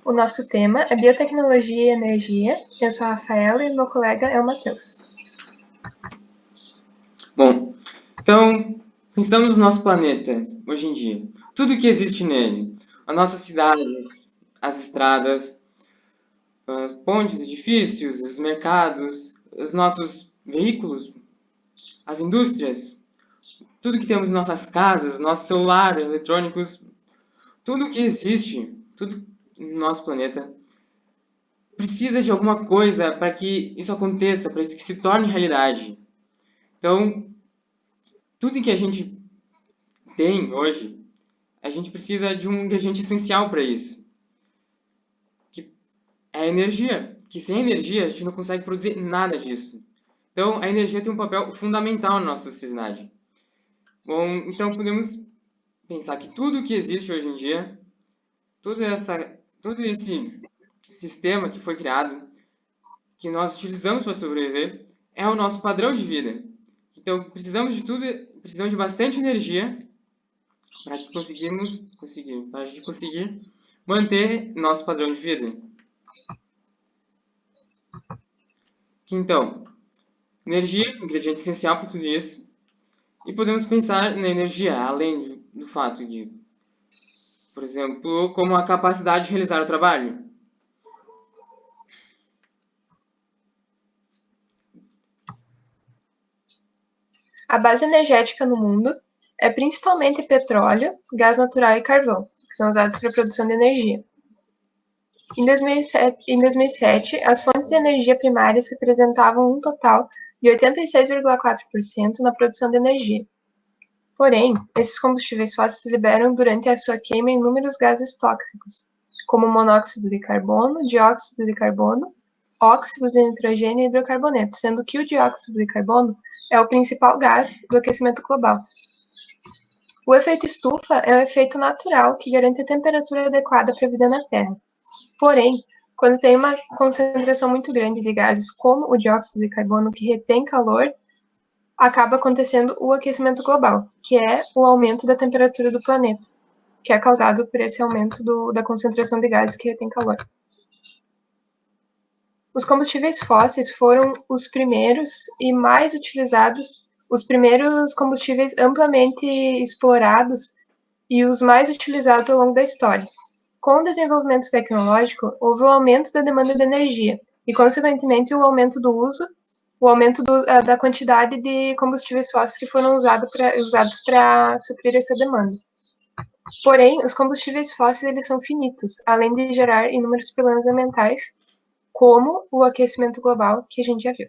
O nosso tema é biotecnologia e energia. Eu sou a Rafaela e meu colega é o Matheus. Bom, então, pensamos no nosso planeta, hoje em dia. Tudo que existe nele. As nossas cidades, as estradas, os pontes, edifícios, os mercados, os nossos veículos, as indústrias, tudo que temos em nossas casas, nosso celular, eletrônicos, tudo que existe, tudo no nosso planeta, precisa de alguma coisa para que isso aconteça, para isso que se torne realidade. Então, tudo que a gente tem hoje, a gente precisa de um ingrediente essencial para isso, que é a energia. Que sem energia a gente não consegue produzir nada disso. Então, a energia tem um papel fundamental na nossa sociedade. Bom, então podemos pensar que tudo que existe hoje em dia, todo esse sistema que foi criado, que nós utilizamos para sobreviver, é o nosso padrão de vida. Então, precisamos de tudo, precisamos de bastante energia para que para a gente conseguir manter nosso padrão de vida. Então, energia, ingrediente essencial para tudo isso, e podemos pensar na energia além do fato de, por exemplo, como a capacidade de realizar o trabalho. A base energética no mundo é principalmente petróleo, gás natural e carvão, que são usados para a produção de energia. Em 2007, as fontes de energia primárias representavam um total de 86,4% na produção de energia. Porém, esses combustíveis fósseis liberam durante a sua queima inúmeros gases tóxicos, como monóxido de carbono, dióxido de carbono, óxido de nitrogênio e hidrocarboneto, sendo que o dióxido de carbono é o principal gás do aquecimento global. O efeito estufa é um efeito natural que garante a temperatura adequada para a vida na Terra. Porém, quando tem uma concentração muito grande de gases como o dióxido de carbono que retém calor, acaba acontecendo o aquecimento global, que é o aumento da temperatura do planeta, que é causado por esse aumento da concentração de gases que retém calor. Os combustíveis fósseis foram os primeiros e mais utilizados, os primeiros combustíveis amplamente explorados e os mais utilizados ao longo da história. Com o desenvolvimento tecnológico, houve o aumento da demanda de energia e, consequentemente, o aumento do uso, o aumento da quantidade de combustíveis fósseis que foram usados para suprir essa demanda. Porém, os combustíveis fósseis eles são finitos, além de gerar inúmeros problemas ambientais, como o aquecimento global, que a gente já viu.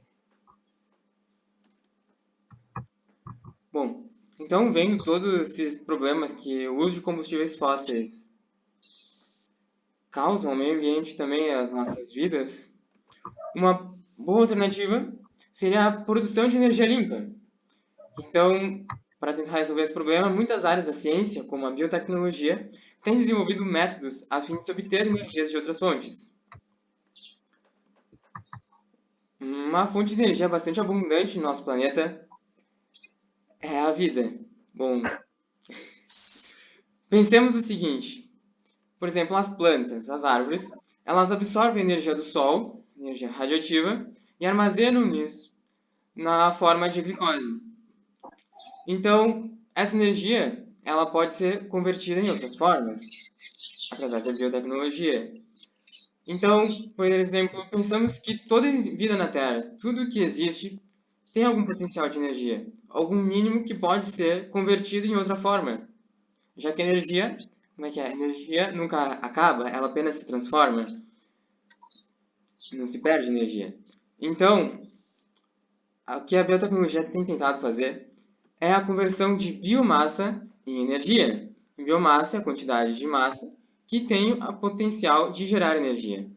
Bom, então vendo todos esses problemas que o uso de combustíveis fósseis causam ao meio ambiente e também às nossas vidas, uma boa alternativa seria a produção de energia limpa. Então, para tentar resolver esse problema, muitas áreas da ciência, como a biotecnologia, têm desenvolvido métodos a fim de se obter energias de outras fontes. Uma fonte de energia bastante abundante no nosso planeta é a vida. Bom, pensemos o seguinte: por exemplo, as plantas, as árvores, elas absorvem a energia do sol, energia radioativa, e armazenam isso na forma de glicose. Então, essa energia ela pode ser convertida em outras formas, através da biotecnologia. Então, por exemplo, pensamos que toda vida na Terra, tudo que existe, tem algum potencial de energia, algum mínimo que pode ser convertido em outra forma. Já que a energia, como é que é? A energia nunca acaba, ela apenas se transforma, não se perde energia. Então, o que a biotecnologia tem tentado fazer é a conversão de biomassa em energia. Biomassa é a quantidade de massa que tem o potencial de gerar energia.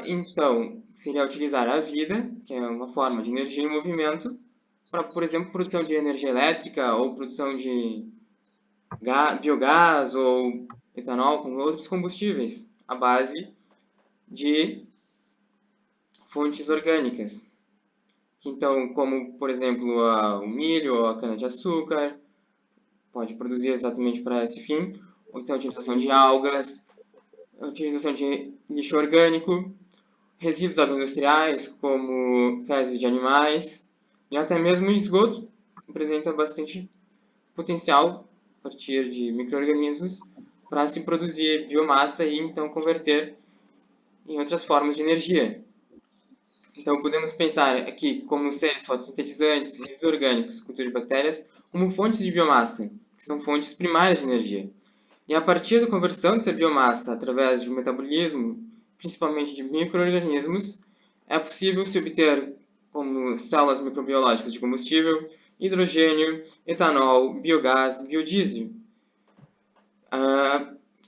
Então, seria utilizar a vida, que é uma forma de energia em movimento, para, por exemplo, produção de energia elétrica ou produção de biogás ou etanol com outros combustíveis, à base de fontes orgânicas. Então, como, por exemplo, o milho ou a cana-de-açúcar, pode produzir exatamente para esse fim, ou então a utilização de algas, a utilização de lixo orgânico, resíduos agroindustriais, como fezes de animais, e até mesmo esgoto, apresenta bastante potencial a partir de micro-organismos para se produzir biomassa e então converter em outras formas de energia. Então podemos pensar aqui como seres fotossintetizantes, resíduos orgânicos, cultura de bactérias, como fontes de biomassa, que são fontes primárias de energia. E a partir da conversão dessa biomassa através do metabolismo, principalmente de micro-organismos, é possível se obter como células microbiológicas de combustível, hidrogênio, etanol, biogás, biodiesel,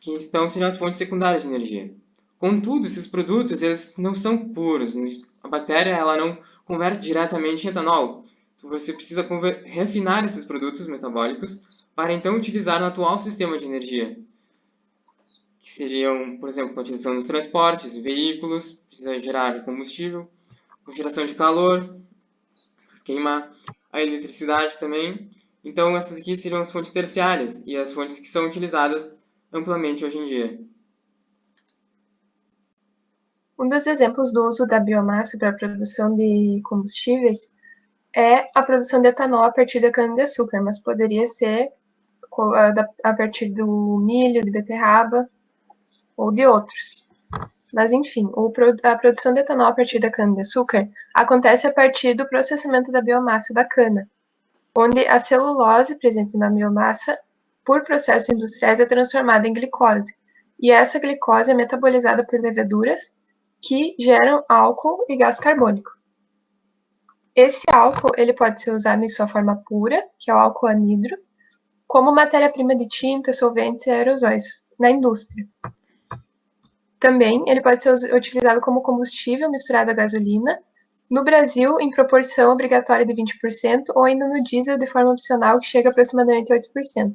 que então seriam as fontes secundárias de energia. Contudo, esses produtos eles não são puros. A bactéria ela não converte diretamente em etanol. Então, você precisa refinar esses produtos metabólicos para então utilizar no atual sistema de energia, que seriam, por exemplo, a utilização nos transportes, veículos, precisa gerar combustível, com geração de calor, queimar a eletricidade também. Então, essas aqui seriam as fontes terciárias e as fontes que são utilizadas amplamente hoje em dia. Um dos exemplos do uso da biomassa para a produção de combustíveis é a produção de etanol a partir da cana-de-açúcar, mas poderia ser a partir do milho, de beterraba ou de outros. Mas, enfim, a produção de etanol a partir da cana-de-açúcar acontece a partir do processamento da biomassa da cana, onde a celulose presente na biomassa, por processos industriais, é transformada em glicose. E essa glicose é metabolizada por leveduras que geram álcool e gás carbônico. Esse álcool ele pode ser usado em sua forma pura, que é o álcool anidro, como matéria-prima de tinta, solventes e aerosóis na indústria. Também ele pode ser utilizado como combustível misturado à gasolina, no Brasil em proporção obrigatória de 20% ou ainda no diesel de forma opcional que chega a aproximadamente 8%.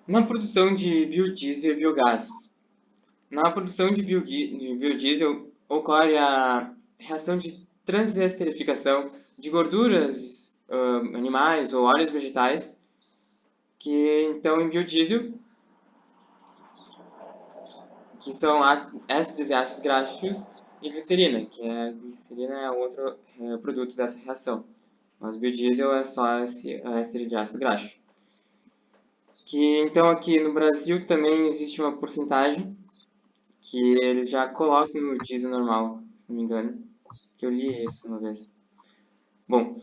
Na produção de biodiesel e biogás. Na produção de biodiesel ocorre a reação de transesterificação de gorduras animais ou óleos vegetais, que então em biodiesel, que são ésteres e ácidos graxos, e glicerina, que a glicerina é outro produto dessa reação. Mas biodiesel é só esse éster de ácido graxo. Que então aqui no Brasil também existe uma porcentagem que eles já colocam no diesel normal, se não me engano, que eu li isso uma vez. Bom,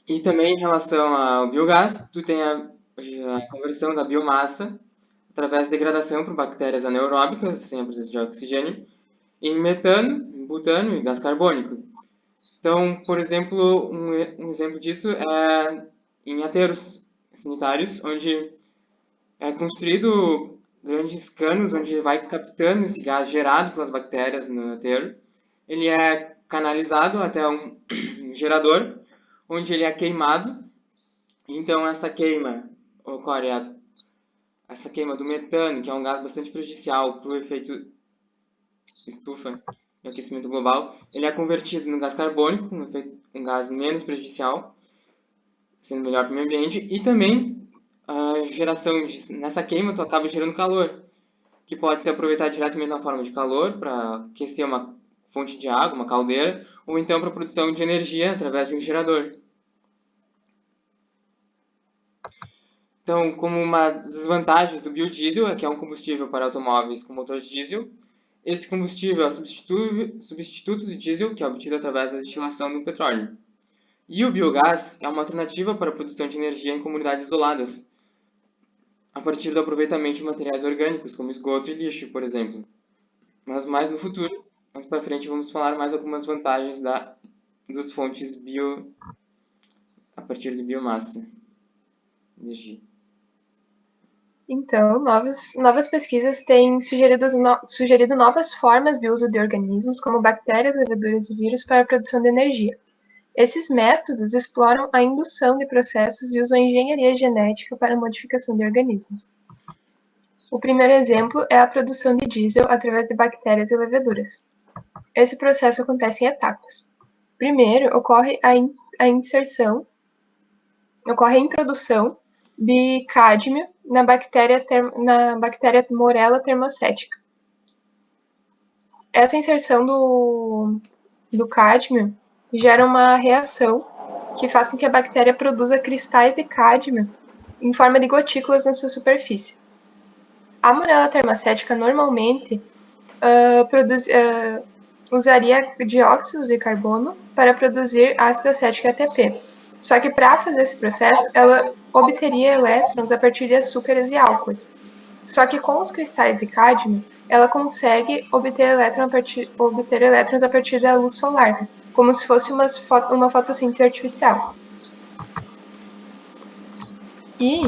e também em relação ao biogás, tu tem a conversão da biomassa através de degradação por bactérias anaeróbicas, sem a presença de oxigênio, em metano, em butano e gás carbônico. Então, por exemplo, um exemplo disso é em aterros sanitários, onde é construído grandes canos onde vai captando esse gás gerado pelas bactérias no aterro. Ele é canalizado até um gerador, onde ele é queimado. Então essa queima ocorre essa queima do metano, que é um gás bastante prejudicial para o efeito estufa e aquecimento global. Ele é convertido no gás carbônico, um gás menos prejudicial, sendo melhor para o meio ambiente, e também a geração nessa queima tu acaba gerando calor, que pode ser aproveitado diretamente na forma de calor para aquecer uma fonte de água, uma caldeira, ou então para a produção de energia através de um gerador. Então, como uma das desvantagens do biodiesel é que é um combustível para automóveis com motor diesel. Esse combustível é o substituto do diesel, que é obtido através da destilação do petróleo. E o biogás é uma alternativa para a produção de energia em comunidades isoladas, a partir do aproveitamento de materiais orgânicos, como esgoto e lixo, por exemplo. Mas mais no futuro, mais para frente, vamos falar mais algumas vantagens das fontes a partir de biomassa, energia. Então, novas pesquisas têm sugerido novas formas de uso de organismos, como bactérias, leveduras e vírus, para a produção de energia. Esses métodos exploram a indução de processos e usam a engenharia genética para a modificação de organismos. O primeiro exemplo é a produção de diesel através de bactérias e leveduras. Esse processo acontece em etapas. Primeiro, ocorre a introdução de cádmio na bactéria Morella thermocetica. Essa inserção do cádmio gera uma reação que faz com que a bactéria produza cristais de cádmio em forma de gotículas na sua superfície. A Morella thermocetica normalmente usaria dióxido de carbono para produzir ácido acético ATP. Só que para fazer esse processo, ela obteria elétrons a partir de açúcares e álcoois. Só que com os cristais de cádmio, ela consegue obter elétrons a partir da luz solar, como se fosse uma fotossíntese artificial. E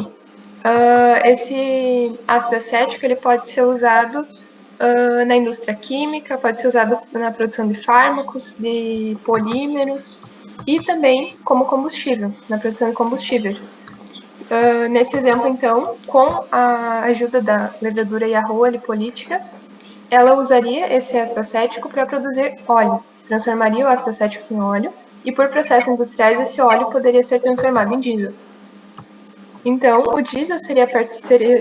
esse ácido acético ele pode ser usado na indústria química, pode ser usado na produção de fármacos, de polímeros e também como combustível, na produção de combustíveis. Nesse exemplo, então, com a ajuda da levedura Yarrow lipolítica, ela usaria esse ácido acético para produzir óleo, transformaria o ácido acético em óleo e, por processos industriais, esse óleo poderia ser transformado em diesel. Então, o diesel seria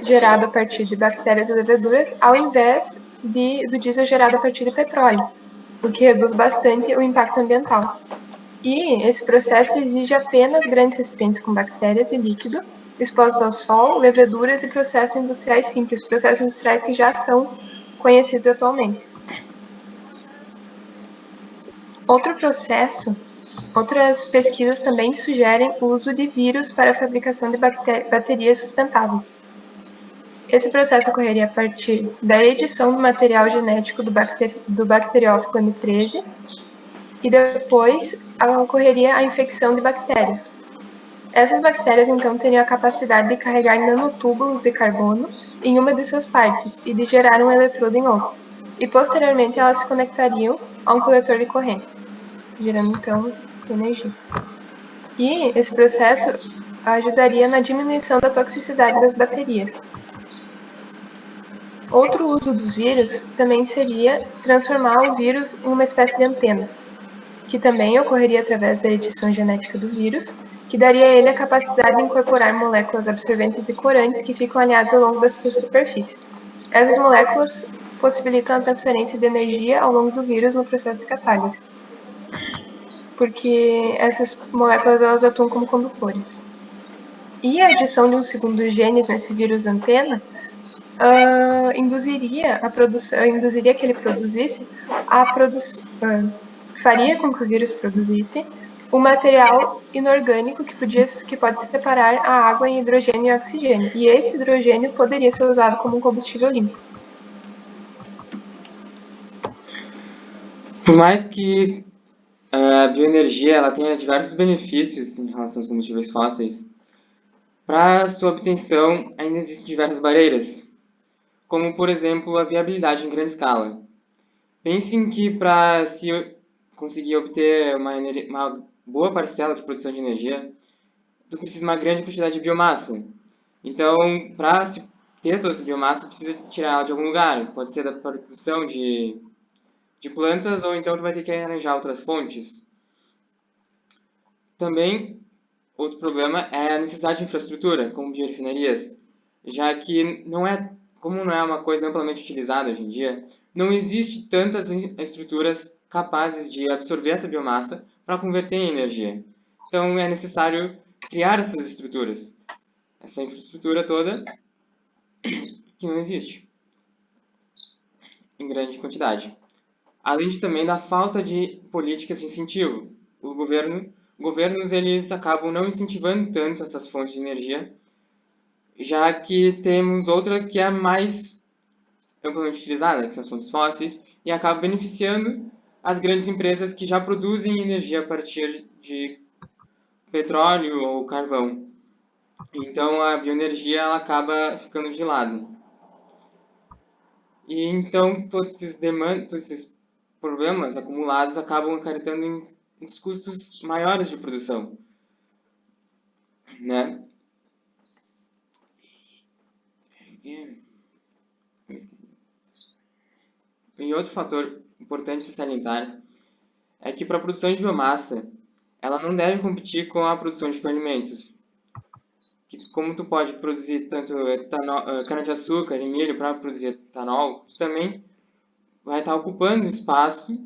gerado a partir de bactérias e leveduras, ao invés do diesel gerado a partir de petróleo, o que reduz bastante o impacto ambiental. E esse processo exige apenas grandes recipientes com bactérias e líquido, expostos ao sol, leveduras e processos industriais simples, processos industriais que já são conhecidos atualmente. Outras pesquisas também sugerem o uso de vírus para a fabricação de baterias sustentáveis. Esse processo ocorreria a partir da edição do material genético do bacteriófago M13 e depois ocorreria a infecção de bactérias. Essas bactérias, então, teriam a capacidade de carregar nanotúbulos de carbono em uma de suas partes e de gerar um eletrodo em outra. E, posteriormente, elas se conectariam a um coletor de corrente, gerando, então, energia. E esse processo ajudaria na diminuição da toxicidade das baterias. Outro uso dos vírus também seria transformar o vírus em uma espécie de antena, que também ocorreria através da edição genética do vírus, que daria a ele a capacidade de incorporar moléculas absorventes e corantes que ficam alinhadas ao longo da sua superfície. Essas moléculas possibilitam a transferência de energia ao longo do vírus no processo de catálise, porque essas moléculas elas atuam como condutores. E a adição de um segundo gene nesse vírus antena induziria que ele produzisse faria com que o vírus produzisse um material inorgânico que pode separar a água em hidrogênio e oxigênio. E esse hidrogênio poderia ser usado como um combustível limpo. Por mais que a bioenergia ela tenha diversos benefícios em relação aos combustíveis fósseis, para sua obtenção ainda existem diversas barreiras, como por exemplo a viabilidade em grande escala. Pensem que para se conseguir obter uma boa parcela de produção de energia, tu precisa de uma grande quantidade de biomassa. Então, para se ter toda essa biomassa, tu precisa tirar ela de algum lugar. Pode ser da produção de plantas, ou então tu vai ter que arranjar outras fontes. Também, outro problema é a necessidade de infraestrutura, como biorefinarias, já que como não é uma coisa amplamente utilizada hoje em dia, não existe tantas estruturas capazes de absorver essa biomassa para converter em energia. Então é necessário criar essas estruturas, essa infraestrutura toda que não existe em grande quantidade. Além também da falta de políticas de incentivo. Governos eles acabam não incentivando tanto essas fontes de energia, já que temos outra que é mais amplamente utilizada, que são as fontes fósseis, e acaba beneficiando as grandes empresas que já produzem energia a partir de petróleo ou carvão. Então a bioenergia ela acaba ficando de lado. E então todos esses problemas acumulados acabam acarretando em uns custos maiores de produção, né? E outro fator importante de salientar é que para a produção de biomassa, ela não deve competir com a produção de alimentos. como tu pode produzir tanto cana-de-açúcar e milho para produzir etanol, também vai estar ocupando espaço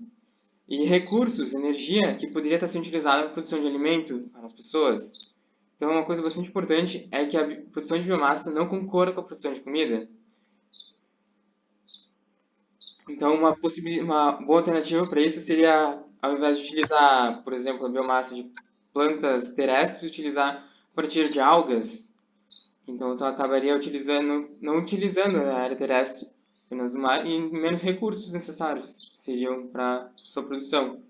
e recursos, energia, que poderia estar sendo utilizada para a produção de alimento para as pessoas. Então, uma coisa bastante importante é que a produção de biomassa não concorra com a produção de comida. Então, uma boa alternativa para isso seria, ao invés de utilizar, por exemplo, a biomassa de plantas terrestres, utilizar a partir de algas. Então, tu acabaria não utilizando a área terrestre, apenas do mar, e menos recursos necessários seriam para sua produção.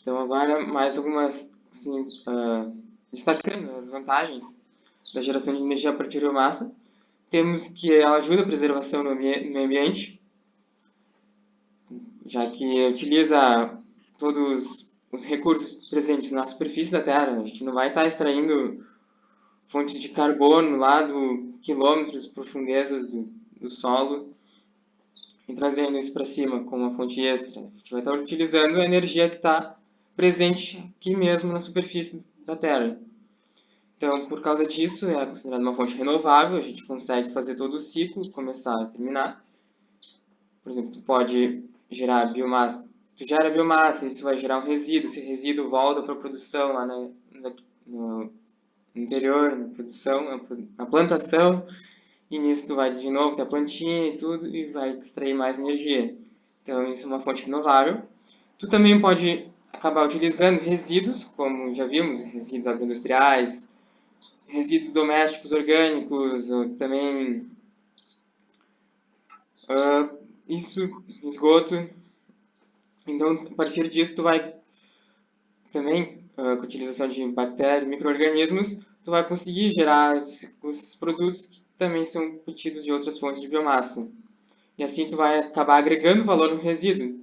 Então, agora, mais algumas, assim, destacando as vantagens da geração de energia a partir de biomassa. Temos que ela ajuda a preservação do meio ambiente, já que utiliza todos os recursos presentes na superfície da Terra. A gente não vai estar extraindo fontes de carbono lá do quilômetros, profundezas do solo e trazendo isso para cima como uma fonte extra. A gente vai estar utilizando a energia que está presente aqui mesmo na superfície da Terra. Então, por causa disso, é considerada uma fonte renovável, a gente consegue fazer todo o ciclo, começar e terminar. Por exemplo, tu pode gerar biomassa, tu gera biomassa, isso vai gerar um resíduo, esse resíduo volta para a produção lá no interior, na produção, na plantação, e nisso tu vai de novo ter a plantinha e tudo, e vai extrair mais energia. Então, isso é uma fonte renovável. Tu também pode acabar utilizando resíduos, como já vimos, resíduos agroindustriais, resíduos domésticos orgânicos, ou também esgoto. Então, a partir disso, tu vai também, com a utilização de bactérias, micro-organismos, tu vai conseguir gerar esses produtos que também são obtidos de outras fontes de biomassa. E assim tu vai acabar agregando valor no resíduo,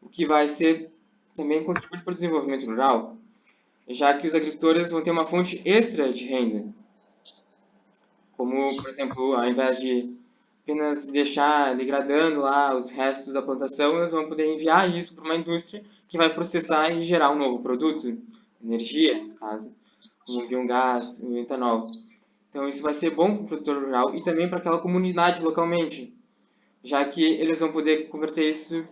o que vai ser também contribuir para o desenvolvimento rural, já que os agricultores vão ter uma fonte extra de renda. Como, por exemplo, ao invés de apenas deixar degradando lá os restos da plantação, eles vão poder enviar isso para uma indústria que vai processar e gerar um novo produto, energia, no caso, como o biogás, o etanol. Então isso vai ser bom para o produtor rural e também para aquela comunidade localmente, já que eles vão poder converter isso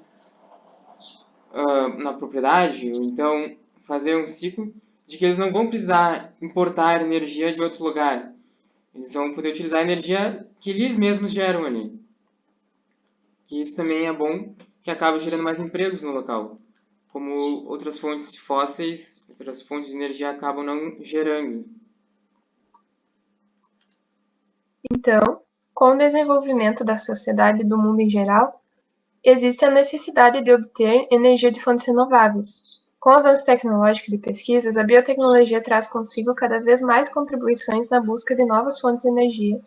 na propriedade, ou então fazer um ciclo de que eles não vão precisar importar energia de outro lugar. Eles vão poder utilizar a energia que eles mesmos geram ali. Que isso também é bom, que acaba gerando mais empregos no local, como outras fontes fósseis, outras fontes de energia acabam não gerando. Então, com o desenvolvimento da sociedade e do mundo em geral, existe a necessidade de obter energia de fontes renováveis. Com o avanço tecnológico e de pesquisas, a biotecnologia traz consigo cada vez mais contribuições na busca de novas fontes de energia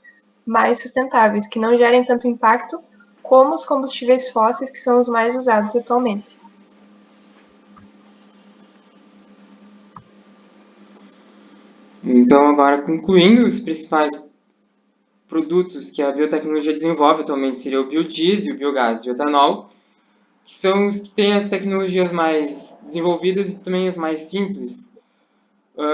mais sustentáveis, que não gerem tanto impacto como os combustíveis fósseis, que são os mais usados atualmente. Então, agora concluindo, os principais produtos que a biotecnologia desenvolve atualmente seria o biodiesel, o biogás e o etanol, que são os que têm as tecnologias mais desenvolvidas e também as mais simples.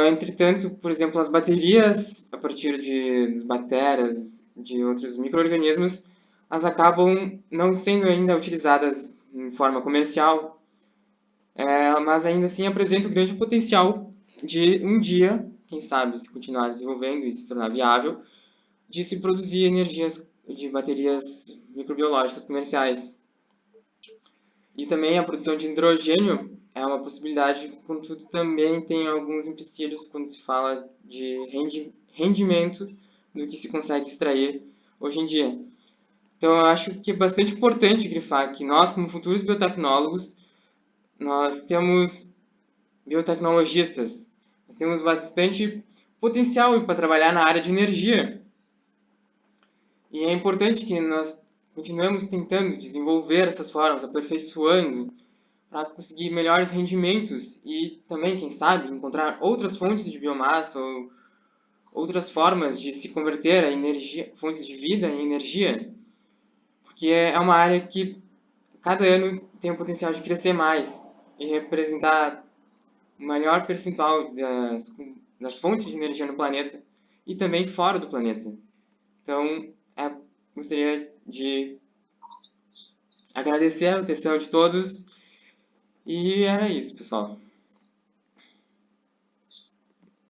Entretanto, por exemplo, as baterias, a partir das bactérias, de outros micro-organismos, elas acabam não sendo ainda utilizadas em forma comercial, mas ainda assim apresentam grande potencial de um dia, quem sabe, se continuar desenvolvendo e se tornar viável, de se produzir energias de baterias microbiológicas comerciais. E também a produção de hidrogênio é uma possibilidade, contudo também tem alguns empecilhos quando se fala de rendimento do que se consegue extrair hoje em dia. Então eu acho que é bastante importante grifar que nós, como futuros biotecnólogos, nós temos biotecnologistas, nós temos bastante potencial para trabalhar na área de energia. E é importante que nós continuemos tentando desenvolver essas formas, aperfeiçoando, para conseguir melhores rendimentos e também, quem sabe, encontrar outras fontes de biomassa ou outras formas de se converter a energia, fontes de vida em energia, porque é uma área que cada ano tem o potencial de crescer mais e representar o maior percentual das fontes de energia no planeta e também fora do planeta. Então, gostaria de agradecer a atenção de todos e era isso, pessoal.